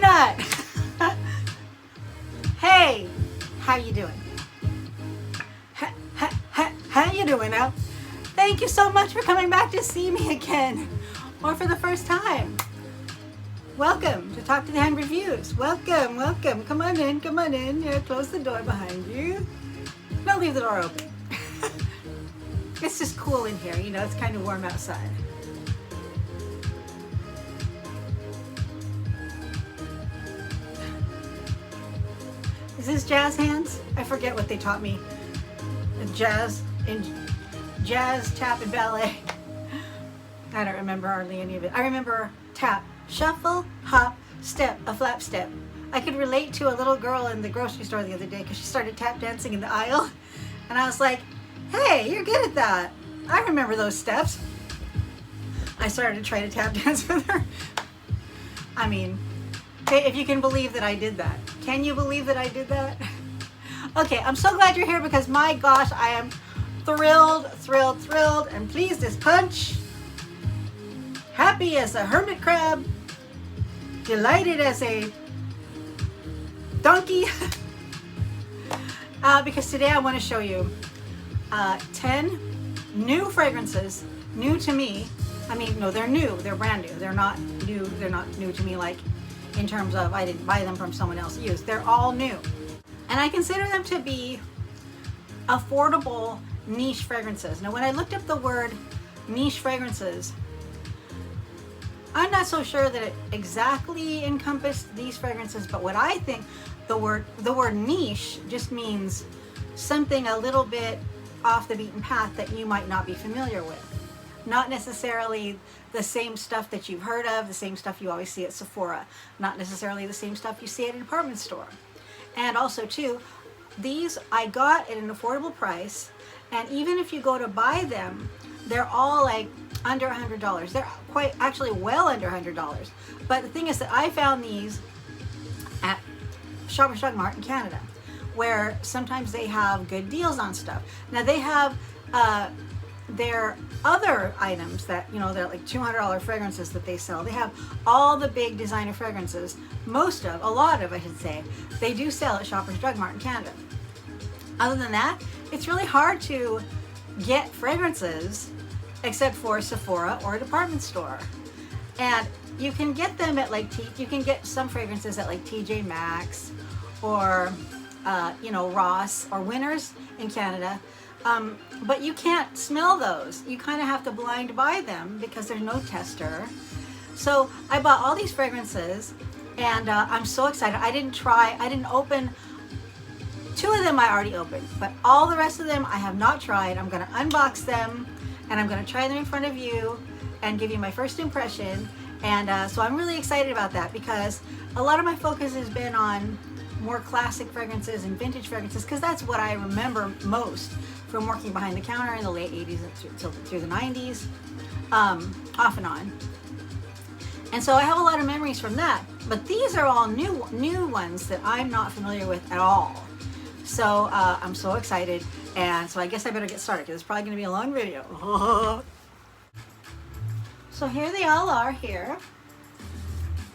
why not? Hey, how you doing? How you doing now? Thank you so much for coming back to see me again, or for the first time. Welcome to Talk to the Hand Reviews. Welcome, welcome. Come on in, come on in. Yeah, close the door behind you. Don't leave the door open. It's just cool in here, you know, it's kind of warm outside. Is this jazz hands? I forget what they taught me. Jazz, tap, and ballet. I don't remember hardly any of it. I remember tap, shuffle, hop, step, a flap step. I could relate to a little girl in the grocery store the other day because she started tap dancing in the aisle. And I was like, hey, you're good at that. I remember those steps. I started to try to tap dance with her. I mean, if you can believe that I did that. Can you believe that I did that? Okay, I'm so glad you're here because my gosh, I am thrilled, thrilled, thrilled, and pleased as punch. Happy as a hermit crab. Delighted as a donkey. Because today I want to show you 10 new fragrances, new to me. I mean, no, they're new, they're brand new. They're not new to me like in terms of I didn't buy them from someone else to use. They're all new. And I consider them to be affordable niche fragrances. Now when I looked up the word niche fragrances, I'm not so sure that it exactly encompassed these fragrances, but what I think the word niche just means something a little bit off the beaten path that you might not be familiar with. Not necessarily the same stuff that you've heard of, the same stuff you always see at Sephora, not necessarily the same stuff you see at a department store. And also too, these I got at an affordable price, and even if you go to buy them, they're all like under $100. They're quite actually well under $100. But the thing is that I found these at Shoppers Drug Mart in Canada, where sometimes they have good deals on stuff. Now they have their other items that, you know, they're like $200 fragrances that they sell. They have all the big designer fragrances, a lot of I should say, they do sell at Shoppers Drug Mart in Canada. Other than that, it's really hard to get fragrances except for Sephora or a department store. And you can get them at like, you can get some fragrances at like TJ Maxx or you know, Ross or Winners in Canada. But you can't smell those. You kind of have to blind buy them because there's no tester. So I bought all these fragrances and I'm so excited. I didn't open, 2 of them I already opened, but all the rest of them I have not tried. I'm going to unbox them and I'm going to try them in front of you and give you my first impression. And so I'm really excited about that because a lot of my focus has been on more classic fragrances and vintage fragrances because that's what I remember most from working behind the counter in the late 80s through the 90s, off and on. And so I have a lot of memories from that, but these are all new ones that I'm not familiar with at all. So I'm so excited, and so I guess I better get started because it's probably going to be a long video. So here they all are here.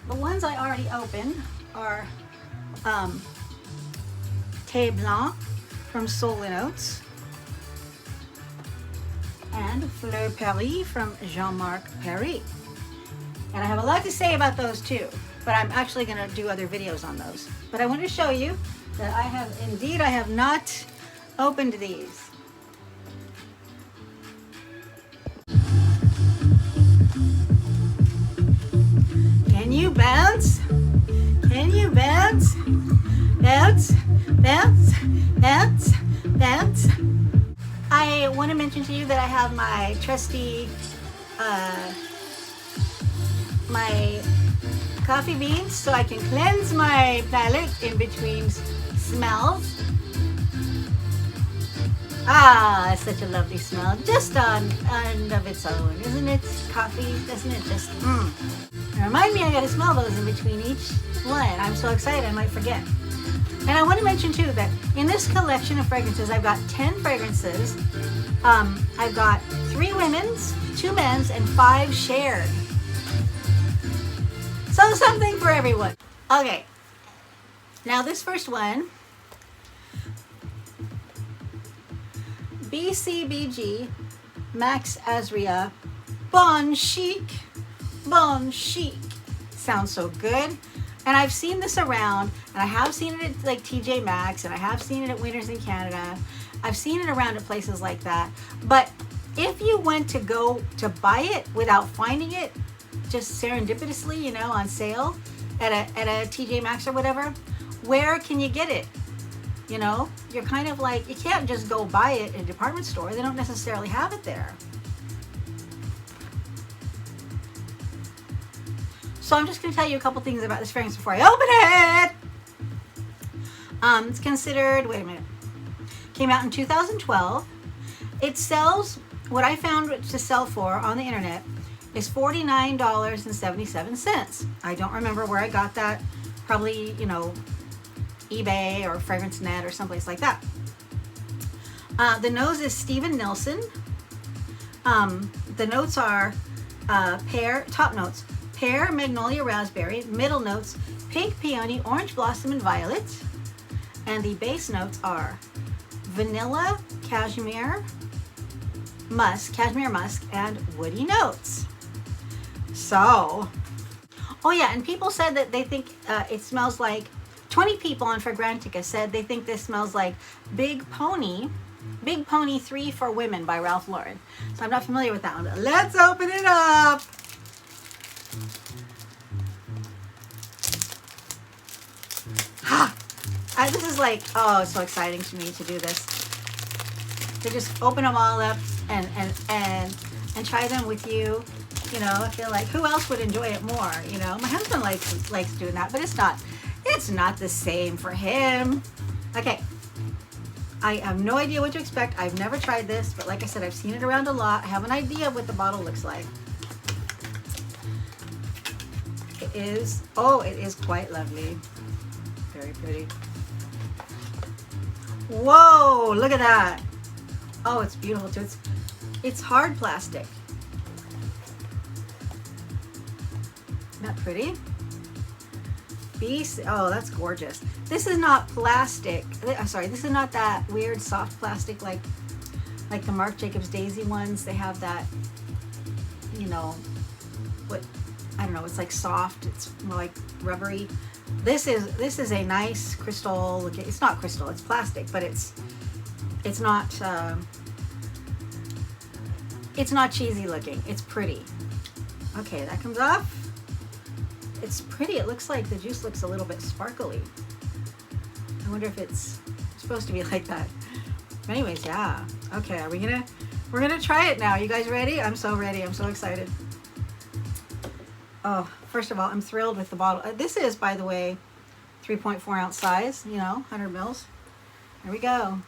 The ones I already opened are Blanc from Solinotes and FleurParis from GeanMarcParis. And I have a lot to say about those too, but I'm actually going to do other videos on those. But I want to show you that I have not opened these. Can you bounce? Can you bounce? Bounce, bounce, bounce, bounce. I want to mention to you that I have my trusty, my coffee beans so I can cleanse my palate in between smells. Ah, it's such a lovely smell, just on of its own, isn't it? Coffee, doesn't it just, Remind me I gotta smell those in between each one. I'm so excited I might forget. And I want to mention too that in this collection of fragrances, I've got 10 fragrances. I've got 3 women's, 2 men's, and 5 shared. So something for everyone. Okay, now this first one, BCBG MaxAzriaBonChic. Sounds so good. And I've seen this around, and I have seen it at like TJ Maxx, and I have seen it at Winners in Canada. I've seen it around at places like that. But if you went to go to buy it without finding it, just serendipitously, you know, on sale at a TJ Maxx or whatever, where can you get it? You know, you're kind of like, you can't just go buy it in a department store. They don't necessarily have it there. So I'm just going to tell you a couple things about this fragrance before I open it. It's considered, wait a minute, came out in 2012. It sells, what I found it to sell for on the internet is $49.77. I don't remember where I got that. Probably, you know, eBay or FragranceNet or someplace like that. The nose is Steven Nilsson. The notes are pear, top notes, pear, magnolia, raspberry. Middle notes, pink, peony, orange blossom, and violet. And the base notes are vanilla, cashmere musk, and woody notes. So, oh yeah, and people said that they think it smells like, 20 people on Fragrantica said they think this smells like Big Pony 3 for Women by Ralph Lauren. So I'm not familiar with that one. But let's open it up. This is like, oh, it's so exciting to me to do this. To just open them all up and try them with you. You know, I feel like who else would enjoy it more? You know, my husband likes doing that, but it's not the same for him. Okay, I have no idea what to expect. I've never tried this, but like I said, I've seen it around a lot. I have an idea of what the bottle looks like. It is quite lovely. Very pretty. Whoa, look at that. Oh, it's beautiful too. It's hard plastic. Isn't that pretty? Oh, that's gorgeous. This is not plastic. Sorry, this is not that weird soft plastic like the Marc Jacobs Daisy ones. They have that, you know, what, I don't know, it's like soft, it's more like rubbery. This is a nice crystal looking, it's not crystal, it's plastic, but it's not cheesy looking. It's pretty. Okay, that comes off. It's pretty. It looks like the juice looks a little bit sparkly. I wonder if it's supposed to be like that. But anyways, yeah. Okay, we're gonna try it now. You guys ready? I'm so ready. I'm so excited. Oh, first of all, I'm thrilled with the bottle. This is, by the way, 3.4 ounce size, you know, 100 mils. Here we go.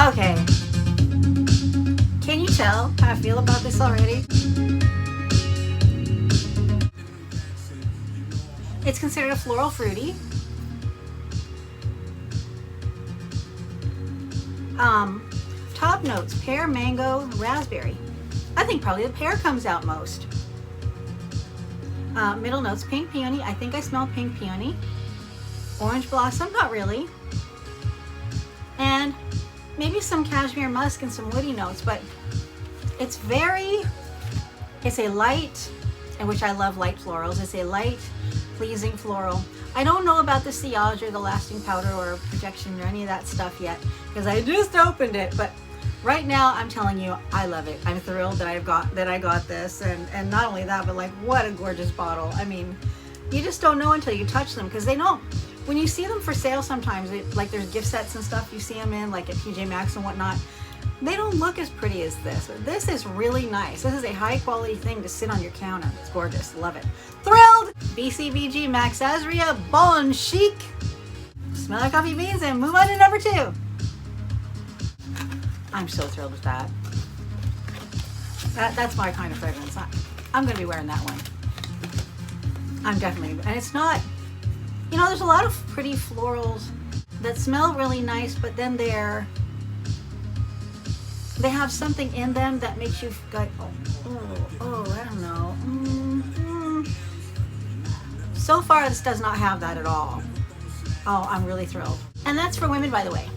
Okay, can you tell how I feel about this already? It's considered a floral fruity. Top notes, pear, mango, raspberry. I think probably the pear comes out most. Middle notes, pink peony. I think I smell pink peony. Orange blossom, not really. And maybe some cashmere musk and some woody notes, but it's a light, and which I love light florals. It's a light, pleasing floral. I don't know about the sillage or the lasting powder or projection or any of that stuff yet, because I just opened it, but right now I'm telling you, I love it. I'm thrilled that I got this, and not only that, but like, what a gorgeous bottle. I mean, you just don't know until you touch them, because they don't. When you see them for sale sometimes, like there's gift sets and stuff you see them in, like at TJ Maxx and whatnot, they don't look as pretty as this. This is really nice. This is a high quality thing to sit on your counter. It's gorgeous. Love it. Thrilled! BCBG MaxAzriaBonChic. smell our coffee beans and move on to number 2. I'm so thrilled with that. That's my kind of fragrance. I'm going to be wearing that one. I'm definitely, and it's not, you know, there's a lot of pretty florals that smell really nice, but then they have something in them that makes you go, I don't know. So far, this does not have that at all. Oh, I'm really thrilled. And that's for women, by the way.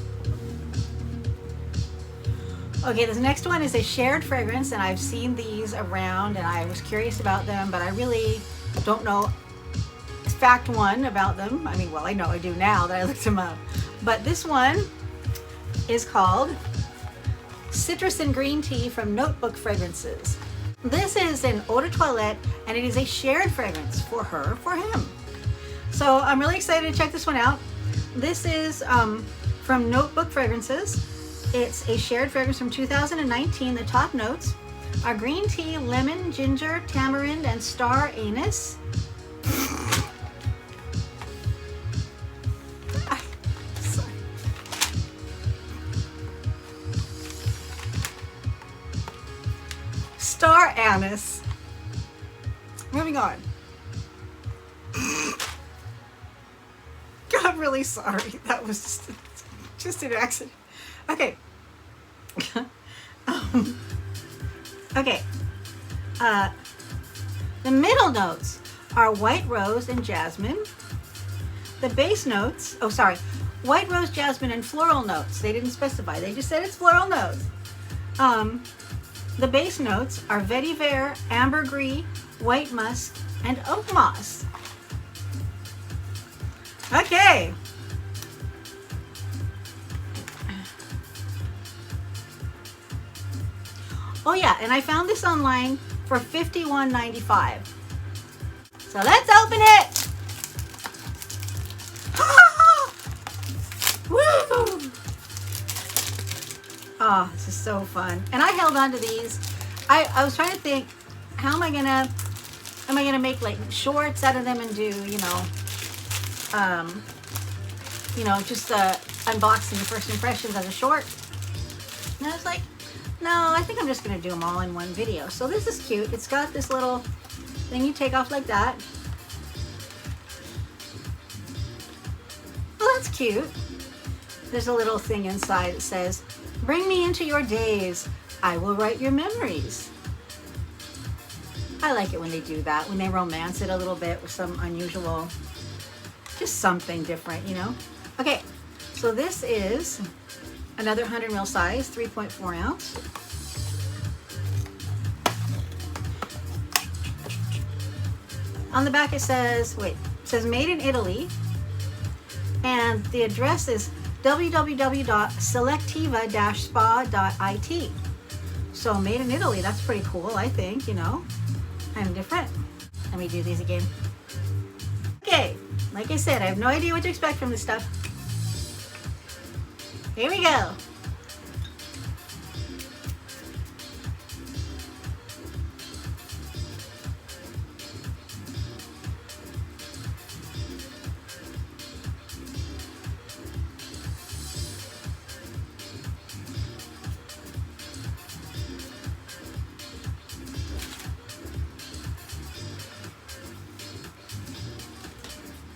Okay, this next one is a shared fragrance, and I've seen these around, and I was curious about them, but I really don't know fact one about them. I mean, well, I know I do now that I looked them up. But this one is called Citrus and Green Tea from Notebook Fragrances. This is an eau de toilette, and it is a shared fragrance for her, for him. So I'm really excited to check this one out. This is from Notebook Fragrances. It's a shared fragrance from 2019. The top notes are green tea, lemon, ginger, tamarind, and star anise. Star anise. Moving on. God, I'm really sorry. That was just an accident. Okay. Okay. The middle notes are white rose and jasmine. The base notes, white rose, jasmine, and floral notes. They didn't specify. They just said it's floral notes. The base notes are vetiver, ambergris, white musk, and oak moss. Okay. Oh yeah, and I found this online for $51.95. So let's open it. Woo! Oh, this is so fun. And I held on to these. I was trying to think, how am I gonna make like shorts out of them and do, just unboxing the first impressions as a short. And I was like, no, I think I'm just gonna do them all in one video. So this is cute. It's got this little thing you take off like that. Well, that's cute. There's a little thing inside that says, "Bring me into your days. I will write your memories." I like it when they do that, when they romance it a little bit with some unusual, just something different, Okay, so this is another 100 ml size, 3.4 ounce. On the back it says, made in Italy, and the address is www.selectiva-spa.it. So made in Italy, that's pretty cool, I think, kind of different. Let me do these again. Okay, like I said, I have no idea what to expect from this stuff. Here we go.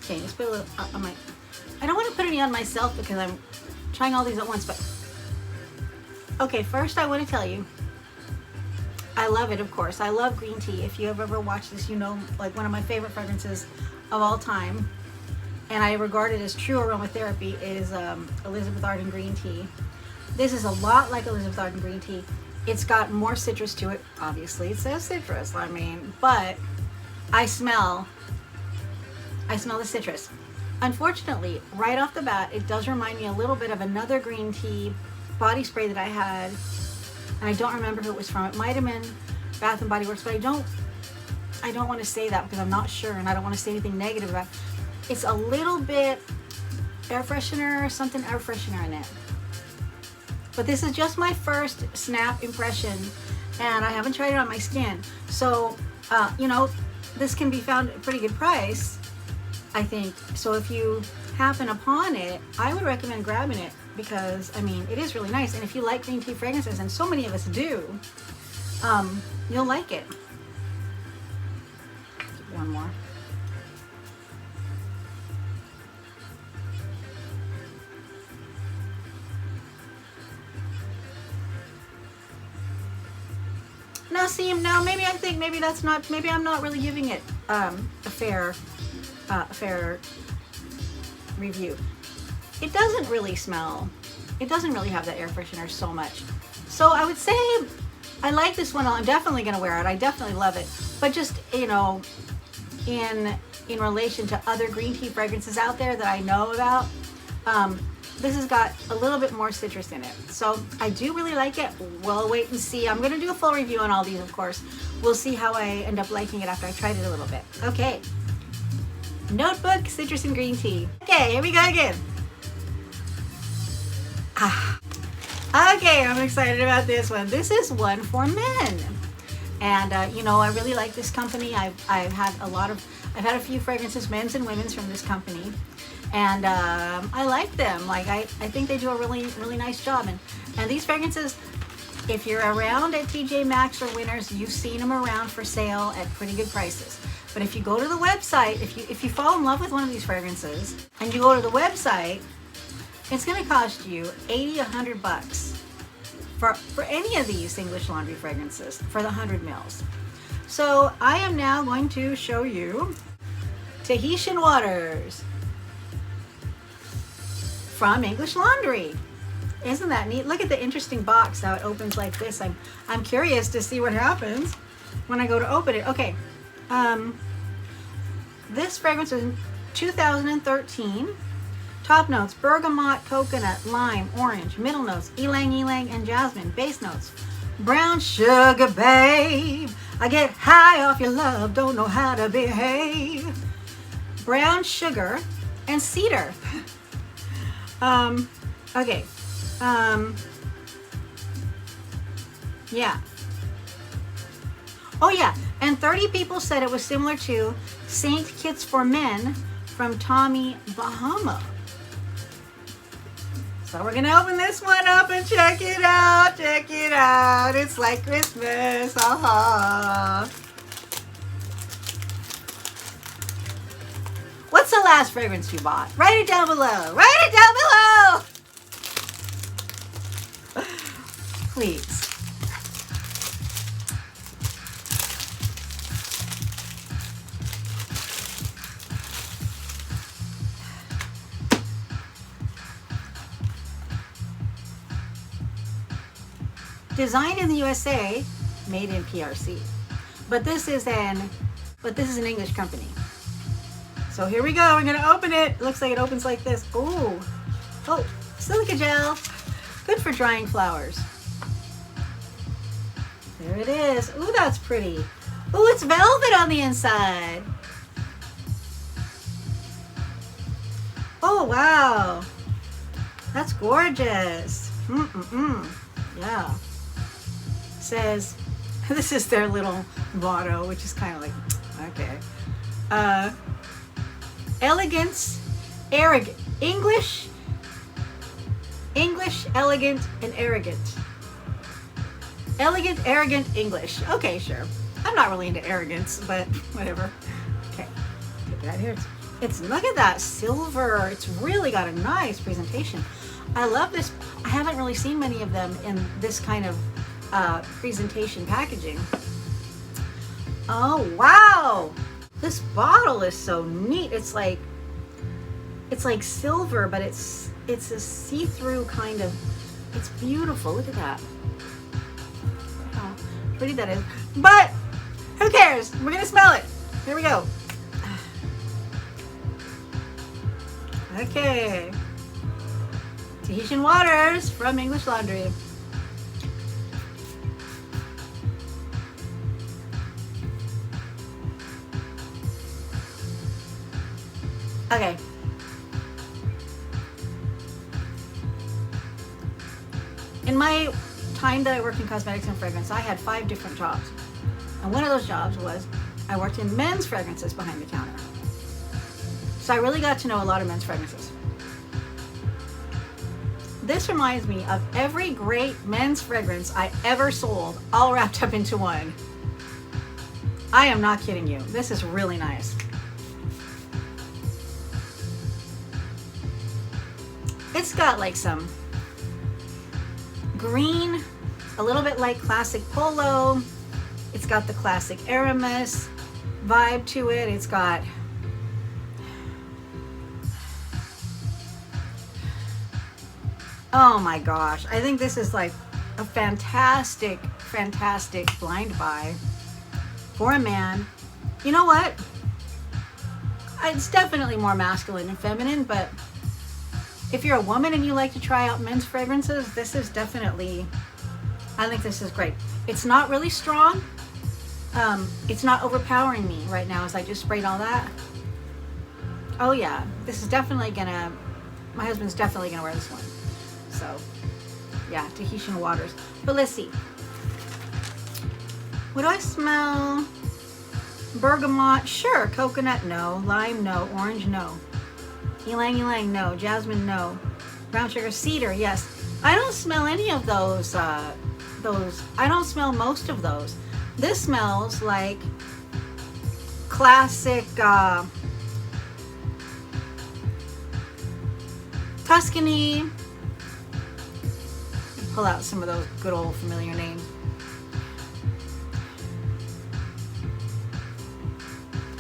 Okay, just put a little on my, I don't want to put any on myself because I'm trying all these at once, but okay, first I want to tell you, I love it, of course. I love green tea. If you have ever watched this, like one of my favorite fragrances of all time, and I regard it as true aromatherapy, is Elizabeth Arden green tea. This is a lot like Elizabeth Arden green tea. It's got more citrus to it, obviously. It says citrus, but I smell the citrus. Unfortunately, right off the bat, it does remind me a little bit of another green tea body spray that I had, and I don't remember who it was from. It might have been Bath & Body Works, but I don't want to say that because I'm not sure, and I don't want to say anything negative about it. It's a little bit air freshener in it. But this is just my first snap impression, and I haven't tried it on my skin. So, this can be found at a pretty good price, I think. So if you happen upon it, I would recommend grabbing it because, I mean, it is really nice. And if you like green tea fragrances, and so many of us do, you'll like it. One more. Now see, now maybe I think maybe that's not, maybe I'm not really giving it a fair review. It doesn't really smell, it doesn't really have that air freshener so much. So I would say I like this one. I'm definitely gonna wear it. I definitely love it. But just, you know, in relation to other green tea fragrances out there that I know about, this has got a little bit more citrus in it. So I do really like it. We'll wait and see. I'm gonna do a full review on all these, of course. We'll see how I end up liking it after I tried it a little bit. Okay. Notebook, Citrus and Green Tea. Okay, here we go again. Okay, I'm excited about this one. This is one for men. And you know, I really like this company. I've had a few fragrances, men's and women's, from this company. And I like them. Like I think they do a really nice job. And these fragrances, if you're around at TJ Maxx or Winners, you've seen them around for sale at pretty good prices. But if you go to the website, if you fall in love with one of these fragrances and you go to the website, it's going to cost you $80, $100 for any of these English Laundry fragrances for the 100 mils. So I am now going to show you Tahitian Waters from English Laundry. Isn't that neat? Look at the interesting box, how it opens like this. I'm curious to see what happens when I go to open it. Okay, this fragrance is in 2013. Top notes: bergamot, coconut, lime, orange. Middle notes: ylang ylang and jasmine. Base notes: brown sugar, babe. I get high off your love, don't know how to behave. Brown sugar and cedar. Okay. Yeah. Oh yeah, and 30 people said it was similar to Saint Kitts for Men from Tommy Bahama. So we're gonna open this one up and check it out. Check it out. It's like Christmas. Aha. What's the last fragrance you bought? Write it down below. Write it down below. Please. Designed in the USA, made in PRC. But this is an English company. So here we go. We're gonna open it. It looks like it opens like this. Ooh. Oh, silica gel. Good for drying flowers. There it is. Ooh, that's pretty. Ooh, it's velvet on the inside. Oh, wow. That's gorgeous. Yeah. Says, this is their little motto, which is kind of like, okay. Elegance, arrogant. English, elegant, and arrogant. Elegant, arrogant, English. Okay, sure. I'm not really into arrogance, but whatever. Okay, take it out here. It's look at that silver. It's really got a nice presentation. I love this. I haven't really seen many of them in this kind of presentation packaging. Oh wow! This bottle is so neat. It's like silver, but it's a see-through kind of. It's beautiful. Look at that. How pretty that is. But who cares? We're gonna smell it. Here we go. Okay. Tahitian Waters from English Laundry. Okay. In my time that I worked in cosmetics and fragrance, I had 5 different jobs. And one of those jobs was I worked in men's fragrances behind the counter. So I really got to know a lot of men's fragrances. This reminds me of every great men's fragrance I ever sold, all wrapped up into one. I am not kidding you. This is really nice. It's got like some green, a little bit like classic polo. It's got the classic Aramis vibe to it. It's got oh my gosh, I think this is like a fantastic, fantastic blind buy for a man. You know what? It's definitely more masculine and feminine, but if you're a woman and you like to try out men's fragrances, this is definitely, I think this is great. It's not really strong. It's not overpowering me right now as I just sprayed all that. Oh yeah, this is definitely gonna, my husband's definitely gonna wear this one. So yeah, Tahitian Waters. But let's see. What do I smell? Bergamot, sure. Coconut, no. Lime, no. Orange, no. Ylang ylang, no. Jasmine, no. Brown sugar, cedar, yes. I don't smell any of those. I don't smell most of those. This smells like classic Tuscany. Pull out some of those good old familiar names.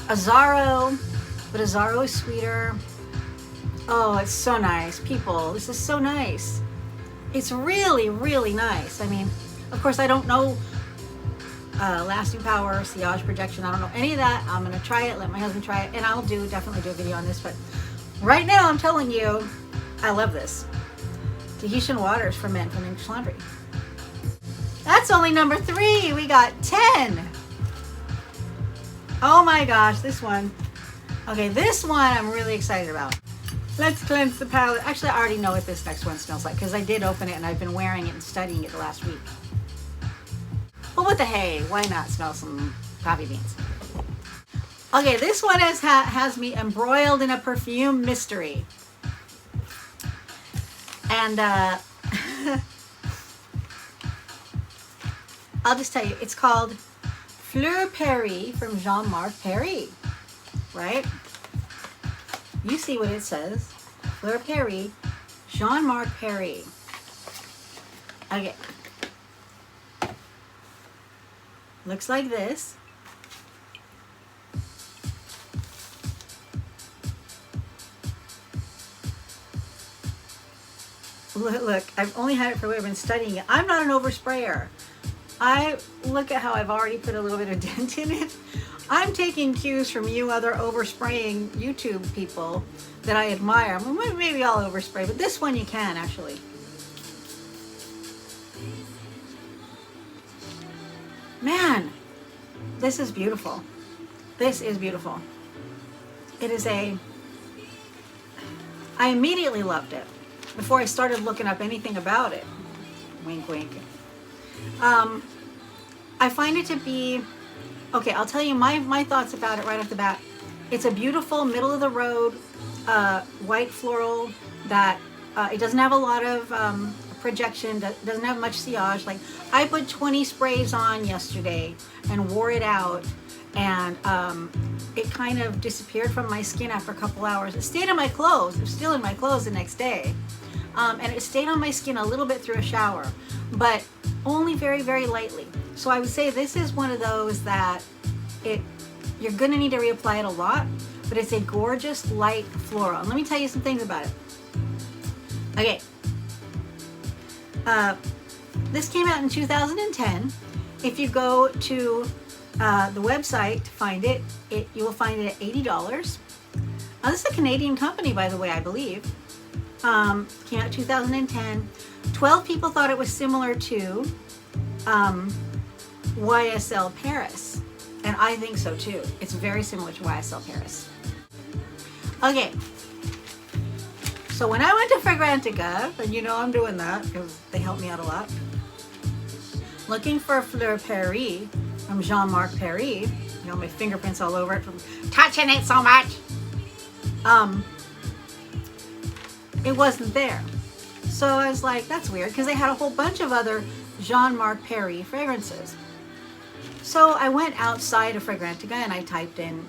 Azzaro, but Azzaro is sweeter. Oh, it's so nice. People, this is so nice. It's really, really nice. I mean, of course, I don't know lasting power, sillage projection. I don't know any of that. I'm going to try it, let my husband try it, and I'll definitely do a video on this. But right now, I'm telling you, I love this. Tahitian Waters for Men from English Laundry. That's only number 3. We got 10. Oh my gosh, this one. Okay, this one I'm really excited about. Let's cleanse the palette. Actually, I already know what this next one smells like because I did open it and I've been wearing it and studying it the last week. But what the hey, why not smell some coffee beans? Okay, this one has me embroiled in a perfume mystery. And I'll just tell you, it's called FleurParis from Jean-Marc-Paris, right? You see what it says. FleurParis, Jean-Marc-Paris. Okay. Looks like this. Look, I've only had it for a week. I've been studying it. I'm not an oversprayer. I look at how I've already put a little bit of dent in it. I'm taking cues from you other overspraying YouTube people that I admire. Well, maybe I'll overspray, but this one you can actually. Man, this is beautiful. This is beautiful. It is I immediately loved it before I started looking up anything about it. Wink, wink. I find it to be, okay, I'll tell you my thoughts about it right off the bat. It's a beautiful middle of the road white floral that it doesn't have a lot of projection, doesn't have much sillage. Like I put 20 sprays on yesterday and wore it out, and it kind of disappeared from my skin after a couple hours. It stayed in my clothes. It was still in my clothes the next day. And it stayed on my skin a little bit through a shower, but only very, very lightly. So I would say this is one of those that you're gonna need to reapply it a lot, but it's a gorgeous light floral. And let me tell you some things about it. Okay. This came out in 2010. If you go to the website to find it, you will find it at $80. This is a Canadian company, by the way, I believe. Came out 2010. 12 people thought it was similar to YSL Paris, and I think so too. It's very similar to YSL Paris. Okay, so when I went to Fragrantica, and you know I'm doing that because they help me out a lot, looking for FleurParis from Jean-Marc Paris, you know, my fingerprints all over it from touching it so much. it wasn't there. So I was like, that's weird, because they had a whole bunch of other Jean-Marc-Paris fragrances. So I went outside of Fragrantica and I typed it in.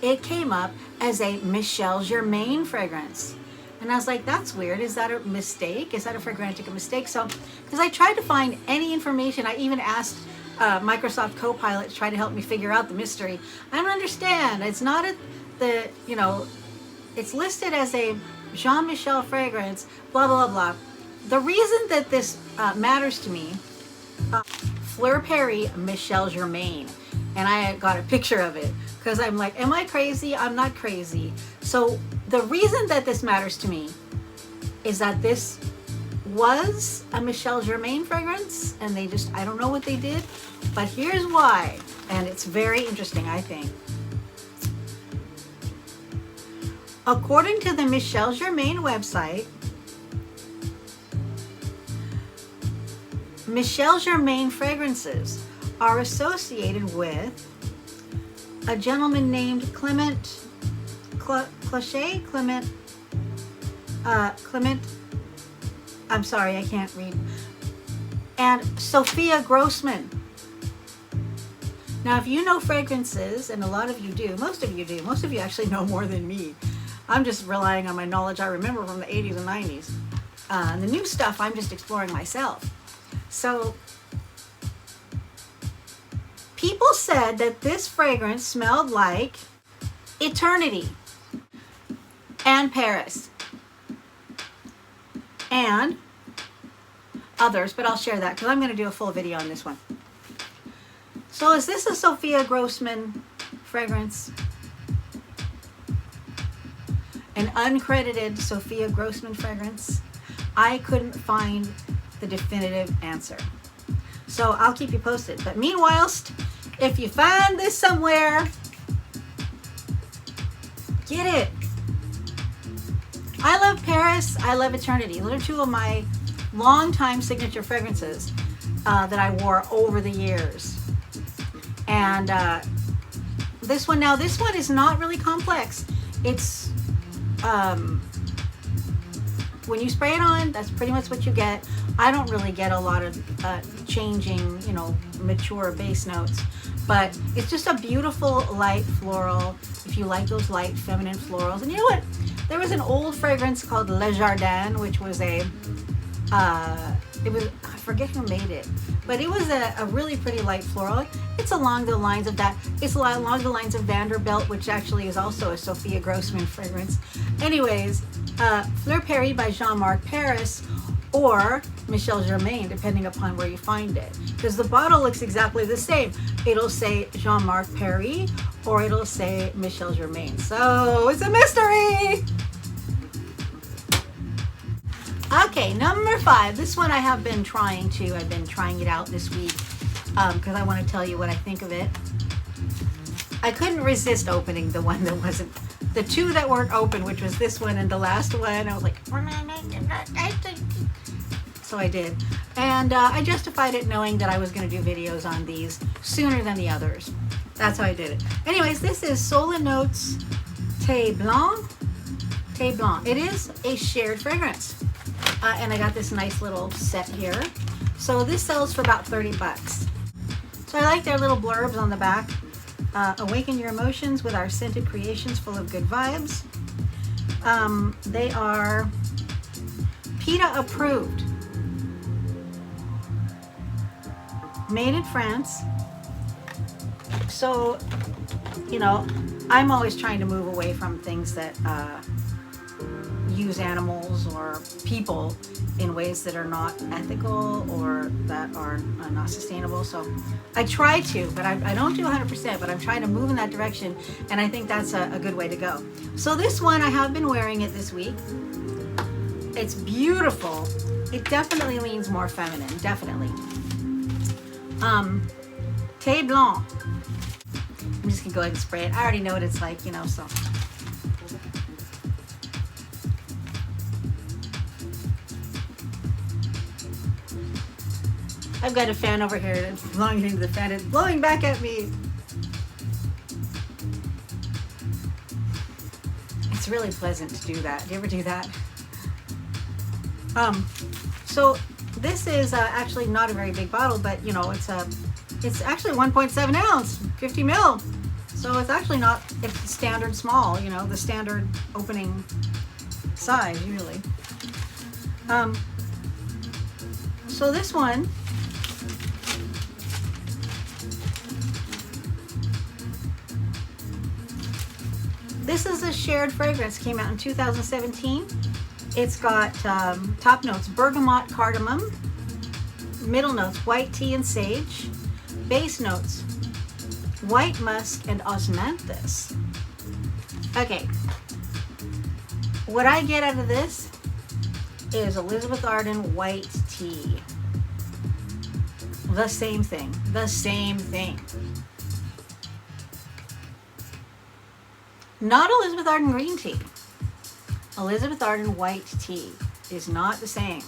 It came up as a MichelGermaine fragrance. And I was like, that's weird. Is that a mistake? Is that a Fragrantica mistake? So, because I tried to find any information, I even asked Microsoft Copilot to try to help me figure out the mystery. I don't understand. It's not it's listed as a Jean-Michel fragrance, blah, blah, blah. The reason that this matters to me, FleurParisByMichelGermaine. And I got a picture of it because I'm like, am I crazy? I'm not crazy. So the reason that this matters to me is that this was a MichelGermaine fragrance and they just, I don't know what they did, but here's why. And it's very interesting, I think. According to the MichelGermaine website, MichelGermaine fragrances are associated with a gentleman named Clement, I'm sorry, I can't read, and Sophia Grossman. Now, if you know fragrances, and a lot of you do, most of you actually know more than me. I'm just relying on my knowledge I remember from the 80s and 90s. The new stuff, I'm just exploring myself. So, people said that this fragrance smelled like eternity and Paris and others, but I'll share that because I'm going to do a full video on this one. So is this a Sophia Grossman fragrance? An uncredited Sophia Grossman fragrance? I couldn't find the definitive answer. So I'll keep you posted. But meanwhile, if you find this somewhere, get it. I love Paris. I love Eternity. Those are two of my longtime signature fragrances that I wore over the years. And this one is not really complex. It's when you spray it on, that's pretty much what you get. I don't really get a lot of changing, mature base notes, but it's just a beautiful light floral. If you like those light feminine florals. And you know what? There was an old fragrance called Le Jardin, which was I forget who made it, but it was a really pretty light floral. It's along the lines of that. It's along the lines of Vanderbilt, which actually is also a Sophia Grossman fragrance. Anyways, Fleur Paris by Jean-Marc-Paris or MichelGermaine, depending upon where you find it. Because the bottle looks exactly the same. It'll say Jean-Marc-Paris or it'll say MichelGermaine. So it's a mystery! Okay, number 5. This one I've been trying it out this week because I want to tell you what I think of it. I couldn't resist opening the one that wasn't, the two that weren't open, which was this one and the last one. I was like, so I did. And I justified it knowing that I was going to do videos on these sooner than the others. That's how I did it. Anyways, this is SolinotesTheBlanc. It is a shared fragrance. And I got this nice little set here. So this sells for about 30 bucks. So I like their little blurbs on the back. Awaken your emotions with our scented creations full of good vibes. They are PETA approved. Made in France. So, I'm always trying to move away from things that use animals or people in ways that are not ethical or that are not sustainable. So I try to, but I don't do 100%, but I'm trying to move in that direction, and I think that's a good way to go. So this one, I have been wearing it this week. It's beautiful. It definitely leans more feminine, definitely. Thé Blanc. I'm just gonna go ahead and spray it. I already know what it's like, so. I've got a fan over here that's blowing into the fan. It's blowing back at me. It's really pleasant to do that. Do you ever do that? So this is actually not a very big bottle, but you know, it's actually 1.7 ounce, 50 ml. So it's actually not, it's standard small, you know, the standard opening size usually. So this one, this is a shared fragrance, came out in 2017. It's got top notes, bergamot, cardamom, middle notes, white tea and sage, base notes, white musk and osmanthus. Okay, what I get out of this is Elizabeth Arden white tea. The same thing, the same thing. Not Elizabeth Arden green tea. Elizabeth Arden white tea is not the same.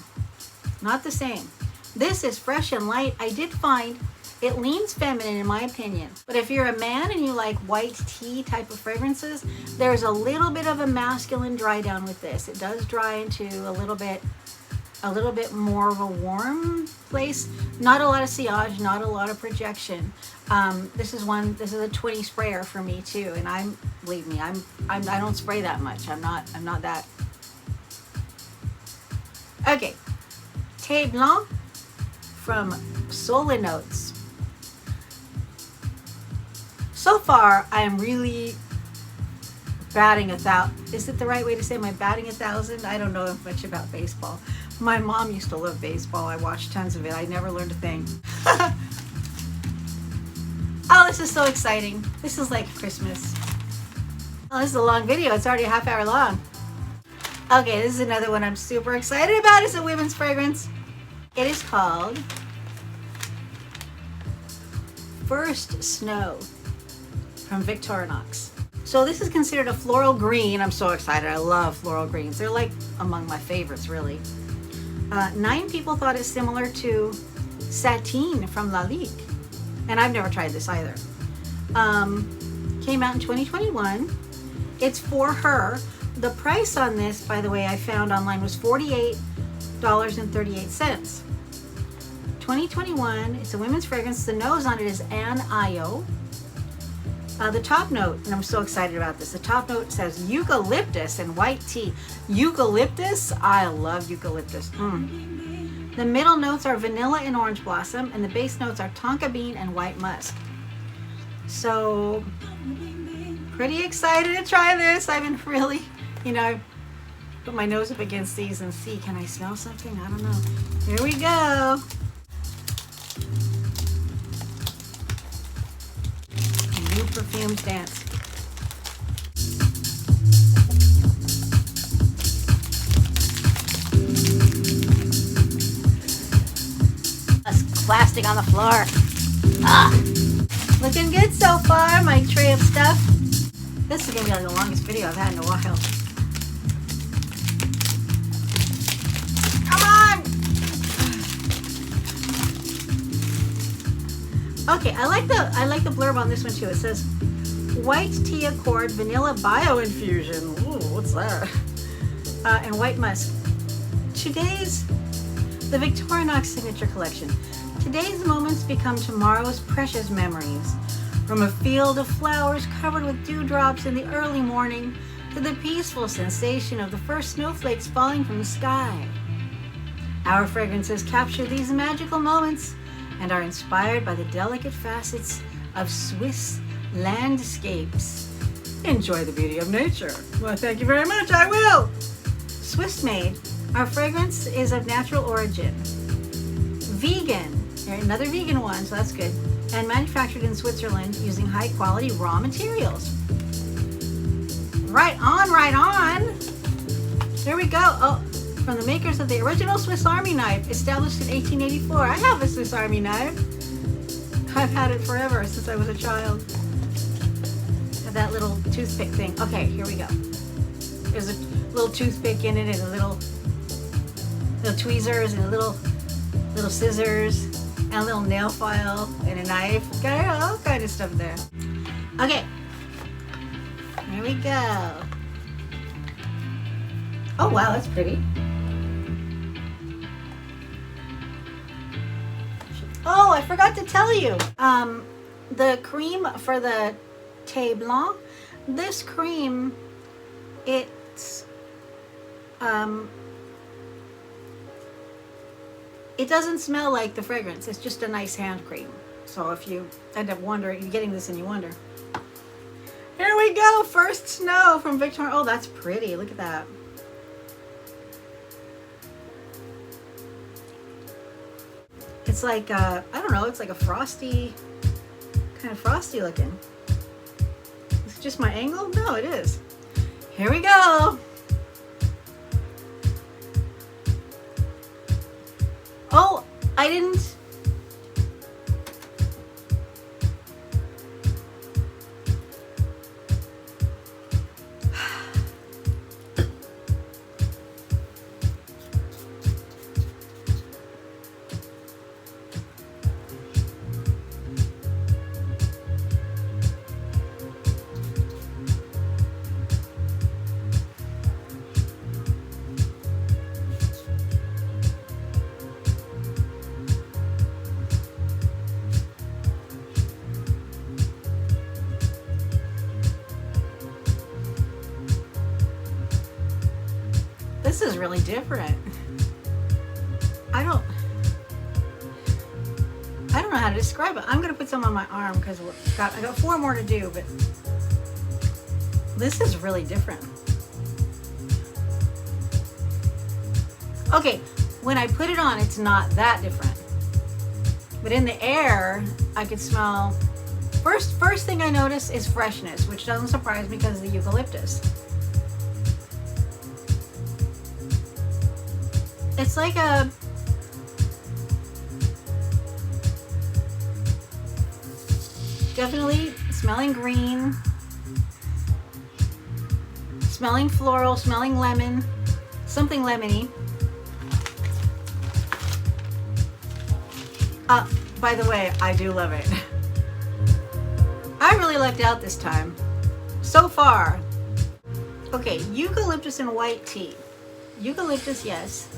Not the same. This is fresh and light. I did find it leans feminine in my opinion. But if you're a man and you like white tea type of fragrances, there's a little bit of a masculine dry down with this. It does dry into a little bit more of a warm place. Not a lot of sillage, not a lot of projection. This is a 20 sprayer for me too, and believe me, I don't spray that much. I'm not that. Okay, Thé Blanc from Solinotes. So far, I am really batting 1,000. Is it the right way to say am I batting 1,000? I don't know much about baseball. My mom used to love baseball. I watched tons of it. I never learned a thing. Oh, this is so exciting. This is like Christmas. Oh, this is a long video. It's already a half hour long. Okay, this is another one I'm super excited about. It's a women's fragrance. It is called First Snow from Victorinox. So this is considered a floral green. I'm so excited. I love floral greens. They're like among my favorites, really. 9 people thought it's similar to Satine from La Ligue. And I've never tried this either. Came out in 2021. It's for her. The price on this, by the way, I found online was $48.38. 2021, it's a women's fragrance. The nose on it is Anne Io. The top note, and I'm so excited about this, the top note says eucalyptus and white tea. Eucalyptus? I love eucalyptus. The middle notes are vanilla and orange blossom, and the base notes are tonka bean and white musk. So, pretty excited to try this. I've been really, you know, put my nose up against these and see, can I smell something? I don't know. Here we go. New perfumes dance. Plastic on the floor. Looking good so far, my tray of stuff. This is gonna be like the longest video I've had in a while. Come on! Okay, I like the blurb on this one too. It says white tea accord vanilla bio infusion. Ooh, what's that? And white musk. The Victorinox signature collection. Today's moments become tomorrow's precious memories. From a field of flowers covered with dewdrops in the early morning to the peaceful sensation of the first snowflakes falling from the sky. Our fragrances capture these magical moments and are inspired by the delicate facets of Swiss landscapes. Enjoy the beauty of nature. Well, thank you very much. I will. Swiss made. Our fragrance is of natural origin. Vegan. Another vegan one, so that's good. And manufactured in Switzerland using high quality raw materials. Right on, right on. Here we go. Oh, from the makers of the original Swiss Army knife, established in 1884. I have a Swiss Army knife. I've had it forever, since I was a child. Had that little toothpick thing. Okay, here we go. There's a little toothpick in it and a little tweezers and a little scissors. And a little nail file and a knife. Got all kind of stuff there. Okay. Here we go. Oh wow, that's pretty. Oh, I forgot to tell you. The cream for the Thé Blanc, this cream, it's it doesn't smell like the fragrance. It's just a nice hand cream. So if you end up wondering, you're getting this and you wonder. Here we go, First Snow from Victorinox. Oh, that's pretty. Look at that. It's like, I don't know, it's like a frosty, kind of frosty looking. Is it just my angle? No, it is. Here we go. Oh, I didn't. This is really different. I don't know how to describe it. I'm gonna put some on my arm because I got 4 more to do, but this is really different. Okay, when I put it on, it's not that different. But in the air, I could smell, first thing I notice is freshness, which doesn't surprise me because of the eucalyptus. It's like a definitely smelling green, smelling floral, smelling lemon, something lemony. By the way, I do love it. I really lucked out this time. So far. Okay, eucalyptus and white tea. Eucalyptus, yes.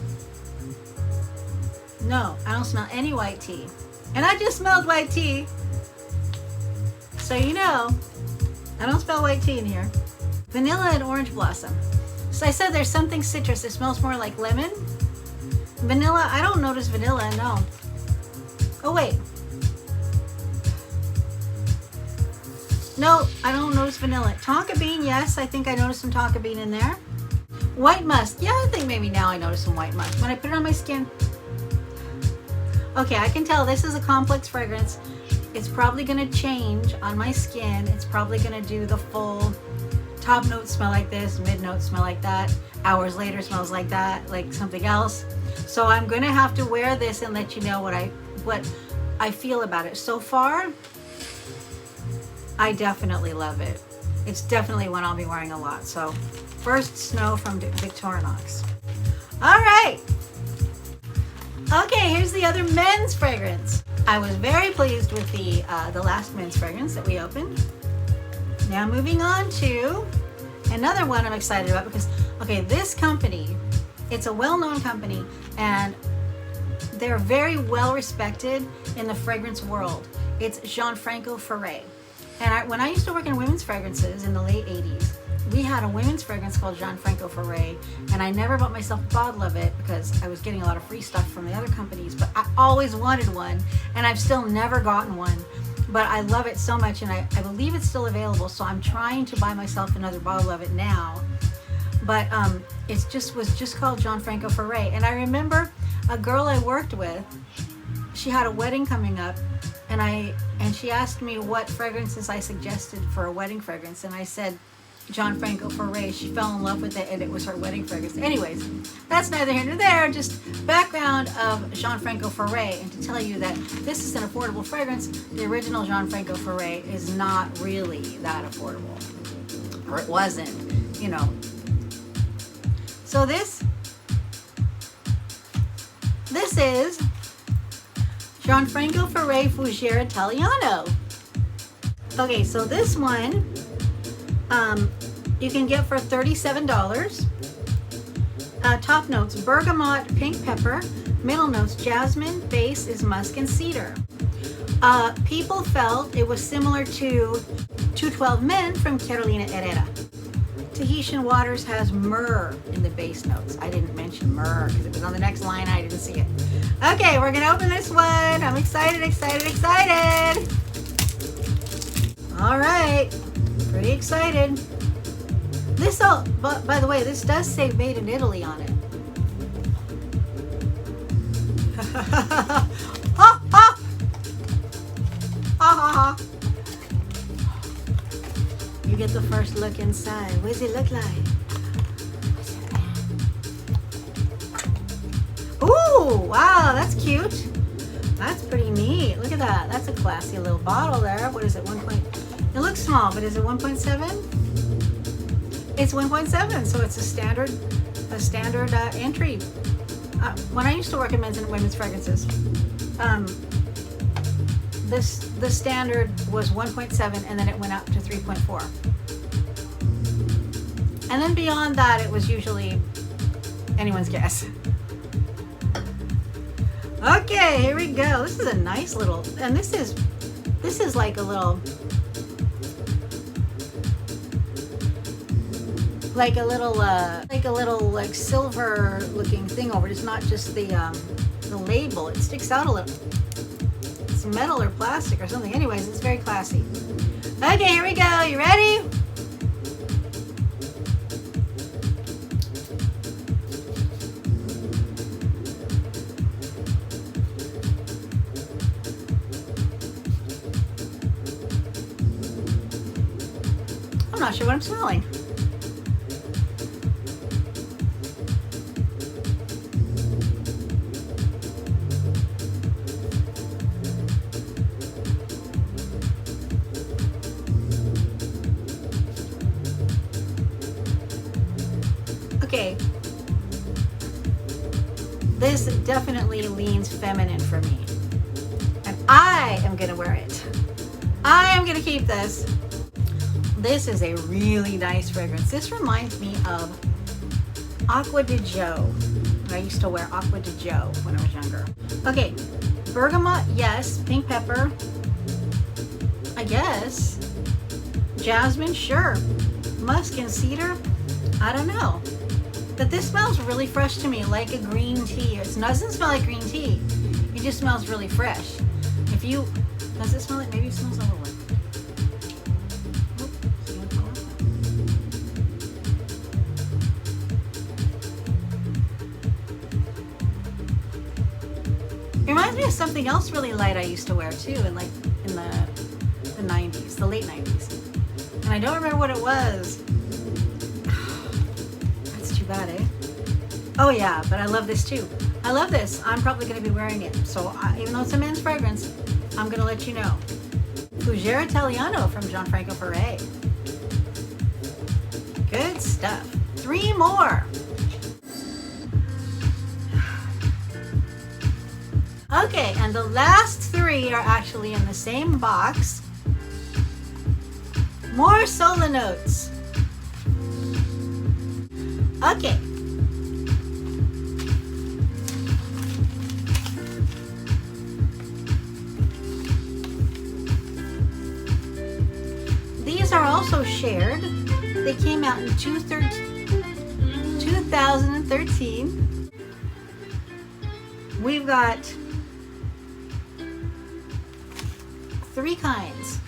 No, I don't smell any white tea. And I just smelled white tea. So you know, I don't smell white tea in here. Vanilla and orange blossom. So I said there's something citrus. It smells more like lemon. Vanilla, I don't notice vanilla, no. Oh wait. No, I don't notice vanilla. Tonka bean, yes, I think I noticed some tonka bean in there. White musk, yeah, I think maybe now I notice some white musk. When I put it on my skin, okay, I can tell this is a complex fragrance. It's probably gonna change on my skin. It's probably gonna do the full top notes smell like this, mid notes smell like that, hours later smells like that, like something else. So I'm gonna have to wear this and let you know what I feel about it. So far, I definitely love it. It's definitely one I'll be wearing a lot. So First Snow from Victorinox. All right. Okay, here's the other men's fragrance. I was very pleased with the last men's fragrance that we opened. Now moving on to another one I'm excited about because, okay, this company, it's a well-known company and they're very well respected in the fragrance world. It's GianfrancoFerre. And when I used to work in women's fragrances in the late 80s, we had a women's fragrance called GianfrancoFerre, and I never bought myself a bottle of it because I was getting a lot of free stuff from the other companies, but I always wanted one, and I've still never gotten one. But I love it so much, and I believe it's still available, so I'm trying to buy myself another bottle of it now. But it was just called GianfrancoFerre. And I remember a girl I worked with, she had a wedding coming up, and she asked me what fragrances I suggested for a wedding fragrance, and I said GianfrancoFerre. She fell in love with it, and it was her wedding fragrance. Anyways, that's neither here nor there, just background of GianfrancoFerre, and to tell you that this is an affordable fragrance. The original GianfrancoFerre is not really that affordable, or it wasn't, you know. So this is GianfrancoFerre Fougiere Italiano. Okay, so this one you can get for $37. Top notes, bergamot, pink pepper. Middle notes, jasmine. Base is musk and cedar. People felt it was similar to 212 Men from Carolina Herrera. Tahitian Waters has myrrh in the base notes. I didn't mention myrrh because it was on the next line. I didn't see it. Okay, we're going to open this one. I'm excited, excited, excited. All right, pretty excited. This, by the way, this does say made in Italy on it. Ha ha ha ha. You get the first look inside. What does it look like? Ooh, wow, that's cute. That's pretty neat. Look at that. That's a classy little bottle there. What is it? It looks small, but is it 1.7? It's 1.7, so it's a standard entry. When I used to work in men's and women's fragrances, the standard was 1.7, and then it went up to 3.4. And then beyond that, it was usually anyone's guess. Okay, here we go. This is a nice little, and this is like a little, like silver looking thing over it. It's not just the label. It sticks out a little. It's metal or plastic or something. Anyways, it's very classy. Okay, here we go. You ready? I'm not sure what I'm smelling. Okay, this definitely leans feminine for me, and I am gonna wear it. I am gonna keep this. This is a really nice fragrance. This reminds me of Acqua di Gio. I used to wear Acqua di Gio when I was younger. Okay, bergamot, yes. Pink pepper, I guess. Jasmine, sure. Musk and cedar, I don't know. But this smells really fresh to me, like a green tea. It doesn't smell like green tea. It just smells really fresh. Does it smell like, maybe it smells a little like, it reminds me of something else really light I used to wear too, in the 90s, the late 90s. And I don't remember what it was. Bad, eh? Oh yeah, but I love this too. I love this. I'm probably going to be wearing it. So even though it's a men's fragrance, I'm going to let you know. FougiereItaliano from GianFrancoFerre. Good stuff. 3 more. Okay, and the last 3 are actually in the same box. More Solinotes. Okay. These are also shared. They came out in 2013. We've got 3 kinds.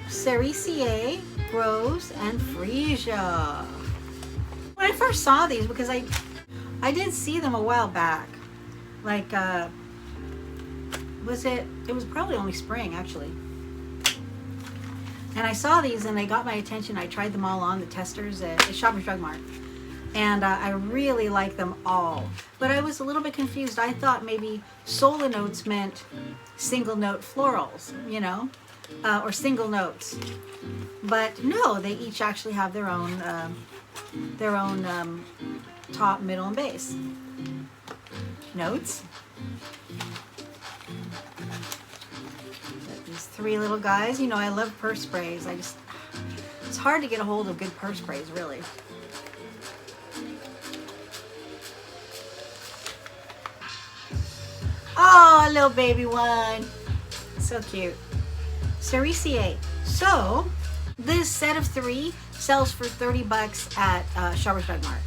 Cerisier, Rose, and Freesia. When I first saw these, because I did see them a while back, like it was probably only spring actually, and I saw these and they got my attention. I tried them all on the testers at Shoppers Drug Mart, and I really like them all, but I was a little bit confused. I thought maybe Solinotes meant single note florals, you know, or single notes, but no, they each actually have their own top, middle, and base notes. Got these 3 little guys. You know, I love purse sprays. It's hard to get a hold of good purse sprays, really. Oh, little baby one. So cute. Cerisier. So, this set of 3 sells for 30 bucks at Shoppers Drug Mart.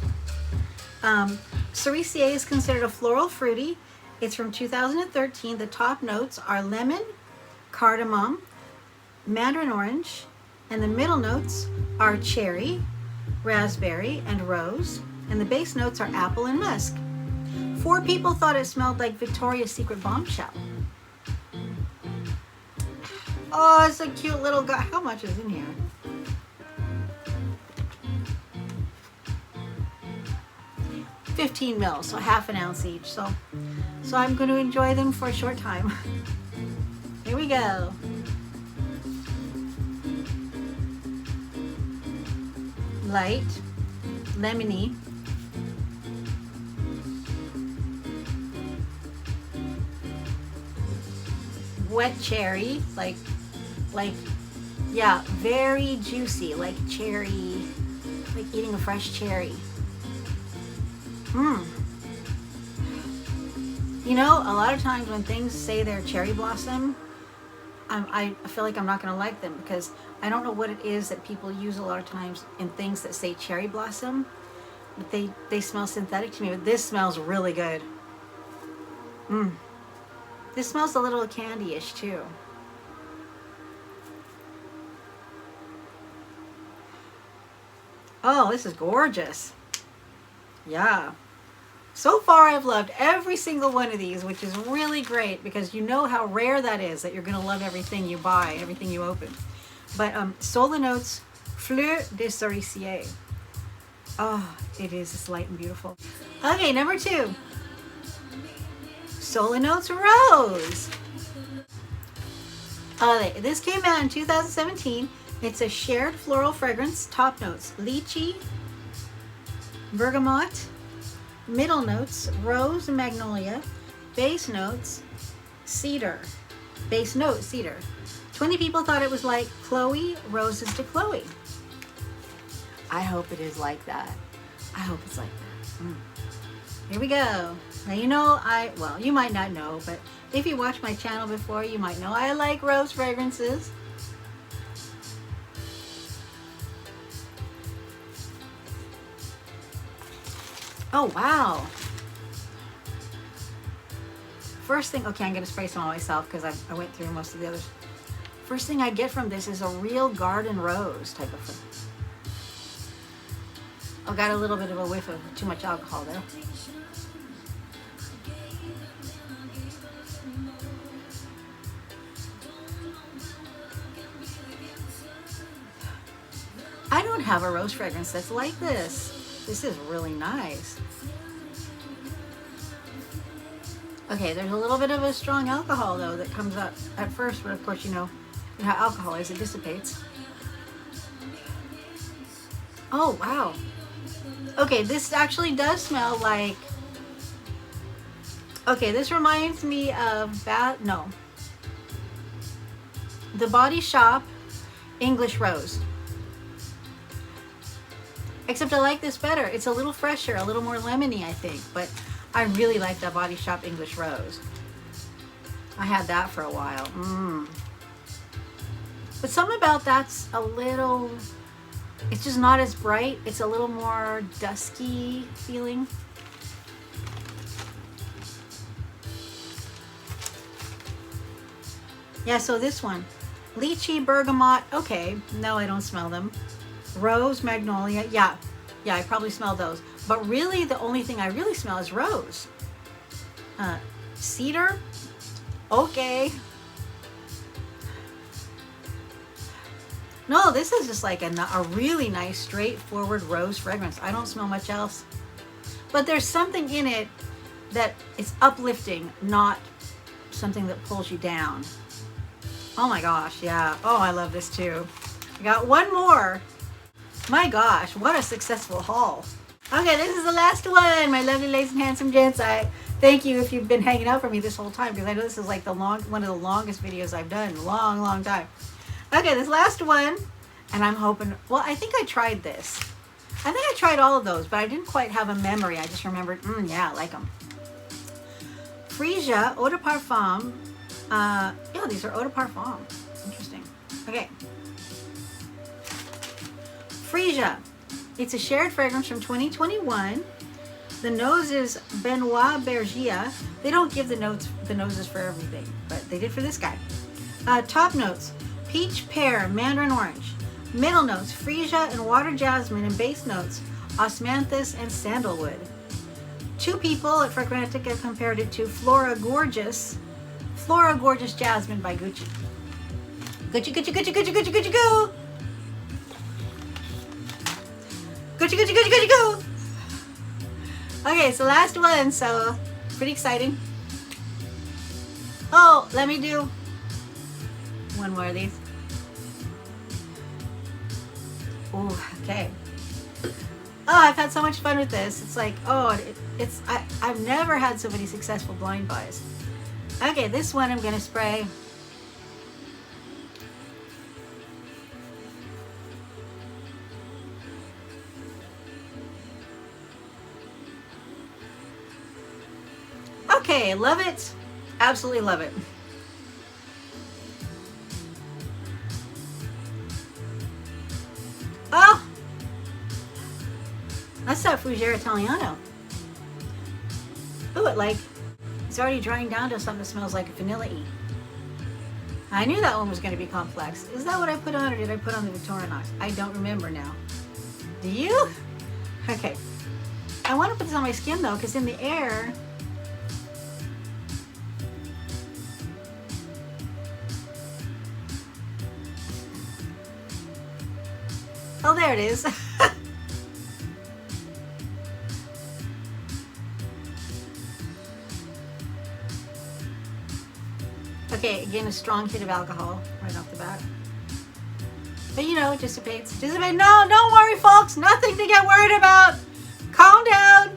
Cerisier is considered a floral fruity. It's from 2013. The top notes are lemon, cardamom, mandarin orange, and the middle notes are cherry, raspberry, and rose, and the base notes are apple and musk. 4 people thought it smelled like Victoria's Secret bombshell. Oh, it's a cute little guy. How much is in here? $15 ml, so half an ounce each. So I'm going to enjoy them for a short time. Here we go. Light, lemony, wet cherry, like yeah, very juicy, like cherry, like eating a fresh cherry. You know, a lot of times when things say they're cherry blossom, I feel like I'm not going to like them because I don't know what it is that people use a lot of times in things that say cherry blossom, but they smell synthetic to me. But this smells really good. This smells a little candy-ish too. Oh, this is gorgeous. Yeah. So far I've loved every single one of these, which is really great because you know how rare that is, that you're going to love everything you buy, everything you open. But Solinotes Fleur de Cerisier. Oh, it is. It's light and beautiful. Okay, number 2. SolinotesRose. This came out in 2017. It's a shared floral fragrance. Top notes, lychee, bergamot, middle notes, rose and magnolia, base notes, cedar. Base note, cedar. 20 people thought it was like Chloe, roses to Chloe. I hope it is like that. I hope it's like that. Here we go. Now you know well, you might not know, but if you watched my channel before, you might know I like rose fragrances. Oh, wow. First thing, okay, I'm going to spray some on myself because I went through most of the others. First thing I get from this is a real garden rose type of thing. I got a little bit of a whiff of too much alcohol there. I don't have a rose fragrance that's like this. This is really nice. Okay, there's a little bit of a strong alcohol though that comes up at first, but of course you know how alcohol is, it dissipates. Oh, wow. Okay, this actually does smell like, okay, this reminds me of The Body Shop English Rose. Except I like this better. It's a little fresher, a little more lemony, I think. But I really like the Body Shop English Rose. I had that for a while. But something about that's a little, it's just not as bright. It's a little more dusky feeling. Yeah, so this one. Lychee, bergamot. Okay, no, I don't smell them. Rose, magnolia, yeah, I probably smell those. But really, the only thing I really smell is rose. Cedar, okay. No, this is just like a really nice, straightforward rose fragrance. I don't smell much else. But there's something in it that is uplifting, not something that pulls you down. Oh my gosh, yeah. Oh, I love this too. I got one more. My gosh, what a successful haul. Okay, this is the last one, my lovely ladies and handsome gents. I thank you if you've been hanging out for me this whole time, because I know this is like one of the longest videos I've done in a long, long time. Okay, this last one, and I'm hoping, well, I think I tried this. I think I tried all of those, but I didn't quite have a memory. I just remembered, yeah, I like them. Freesia Eau de Parfum. Yeah, these are Eau de Parfum. Interesting. Okay. Freesia. It's a shared fragrance from 2021. The nose is Benoit Bergia. They don't give the noses for everything, but they did for this guy. Top notes: peach, pear, mandarin orange. Middle notes: freesia and water jasmine, and base notes: osmanthus and sandalwood. Two people at Fragrantica compared it to Flora Gorgeous Jasmine by Gucci. Gucci, Gucci, Gucci, Gucci, Gucci, Gucci, go! Gucci, Gucci, Gucci, Gucci, go! Okay, so last one, so pretty exciting. Oh, let me do one more of these. Ooh, okay. Oh, I've had so much fun with this. It's like, oh, I've never had so many successful blind buys. Okay, this one I'm gonna spray. Okay, love it. Absolutely love it. Oh! That's that Fougiere Italiano. Ooh, it's already drying down to something that smells like vanilla-y. I knew that one was going to be complex. Is that what I put on, or did I put on the Victorinox? I don't remember now. Do you? Okay. I want to put this on my skin though, because in the air, oh, there it is. Okay, again, a strong hit of alcohol right off the bat. But you know, it dissipates. Dissipate. No, don't worry, folks. Nothing to get worried about. Calm down.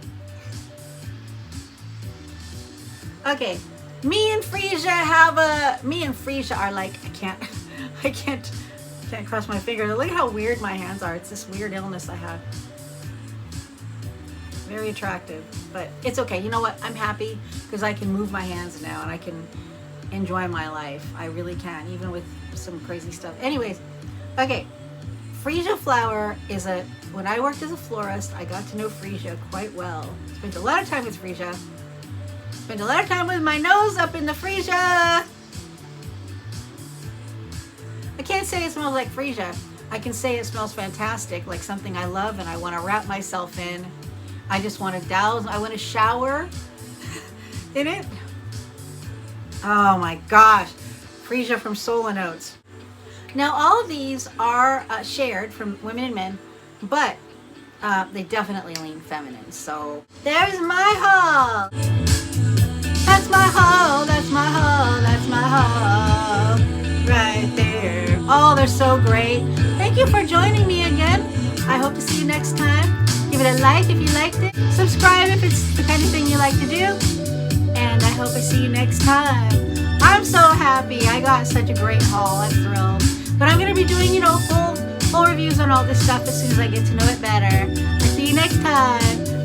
Okay, me and Freesia are like, I can't cross my fingers. Look at how weird my hands are. It's this weird illness I have. Very attractive, but it's okay. You know what? I'm happy because I can move my hands now and I can enjoy my life. I really can, even with some crazy stuff. Anyways, okay. Freesia flower is when I worked as a florist, I got to know Freesia quite well. Spent a lot of time with Freesia. Spent a lot of time with my nose up in the Freesia. I can't say it smells like Freesia. I can say it smells fantastic, like something I love and I want to wrap myself in. I just want to douse, I want to shower in it. Oh my gosh, Freesia from Solinotes. Now all of these are shared from women and men, but they definitely lean feminine. So there's my haul. That's my haul, that's my haul, that's my haul. Right there. Oh, they're so great. Thank you for joining me again. I hope to see you next time. Give it a like if you liked it. Subscribe if it's the kind of thing you like to do. And I hope I see you next time. I'm so happy. I got such a great haul. I'm thrilled. But I'm going to be doing, you know, full reviews on all this stuff as soon as I get to know it better. I'll see you next time.